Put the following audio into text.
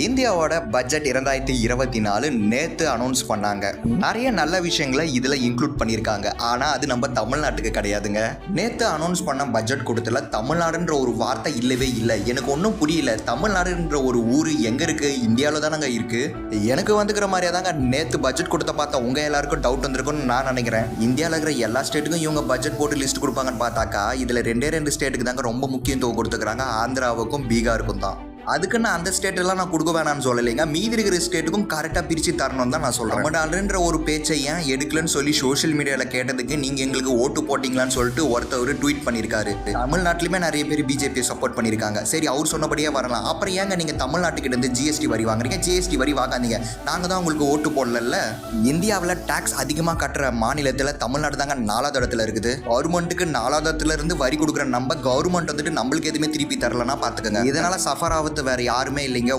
இந்தியாவோட பட்ஜெட் 2024 நேற்று அனௌன்ஸ் பண்ணாங்க. நிறைய நல்ல விஷயங்களை இதில் இன்க்ளூட் பண்ணியிருக்காங்க. ஆனால் அது நம்ம தமிழ்நாட்டுக்கு கிடையாதுங்க. நேற்று அனௌன்ஸ் பண்ண பட்ஜெட் கொடுத்துல தமிழ்நாடுன்ற ஒரு வார்த்தை இல்லவே இல்லை. எனக்கு ஒன்றும் புரியல. தமிழ்நாடுன்ற ஒரு ஊர் எங்கே இருக்குது? இந்தியாவில் தானங்க இருக்குது. எனக்கு வந்துக்கிற மாதிரியே தாங்க நேற்று பட்ஜெட் கொடுத்த பார்த்தா உங்கள் எல்லாருக்கும் டவுட் வந்திருக்குன்னு நான் நினைக்கிறேன். இந்தியாவில் இருக்கிற எல்லா ஸ்டேட்டுக்கும் இவங்க பட்ஜெட் போட்டு லிஸ்ட் கொடுப்பாங்கன்னு பார்த்தாக்கா இதில் ரெண்டு ஸ்டேட்டுக்கு தாங்க ரொம்ப முக்கியத்துவம் கொடுத்துக்கிறாங்க. ஆந்திராவுக்கும் பீகாருக்கும் தான். அதுக்கு நான் அந்த ஸ்டேட்டெல்லாம் நான் கொடுக்க வேணாம்னு சொல்லலைங்க. மீதி இருக்கிற ஸ்டேட்டுக்கும் கரெக்டாக பிரித்து தரணும் தான் நான் சொல்கிறேன். தமிழ்நாடுன்ற ஒரு பேச்சை ஏன் எடுக்கலன்னு சொல்லி சோஷியல் மீடியாவில் கேட்டதுக்கு நீங்கள் எங்களுக்கு ஓட்டு போட்டிங்களான்னு சொல்லிட்டு ஒருத்தர் ட்வீட் பண்ணியிருக்காரு. தமிழ்நாட்டிலுமே நிறைய பேர் பிஜேபியை சப்போர்ட் பண்ணியிருக்காங்க. சரி, அவர் சொன்னபடியே வரலாம். அப்புறம் ஏங்க நீங்கள் தமிழ்நாட்டுக்கிட்ட இருந்து ஜிஎஸ்டி வரி வாங்குறீங்க? ஜிஎஸ்டி வரி வாங்காதீங்க. நாங்கள் தான் உங்களுக்கு ஓட்டு போடல. இந்தியாவில் டேக்ஸ் அதிகமாக கட்டுற மாநிலத்தில் தமிழ்நாடு தாங்க 4வது இடத்துல இருக்குது. கவர்மெண்ட்டுக்கு 4வது இடத்துல இருந்து வரி கொடுக்குற நம்ம கவர்மெண்ட் வந்துட்டு நம்மளுக்கு எதுவுமே திருப்பி தரலன்னா பார்த்துக்கோங்க. இதனால் சஃபர் ஆகுது வேறு யாருமே இல்லைங்க.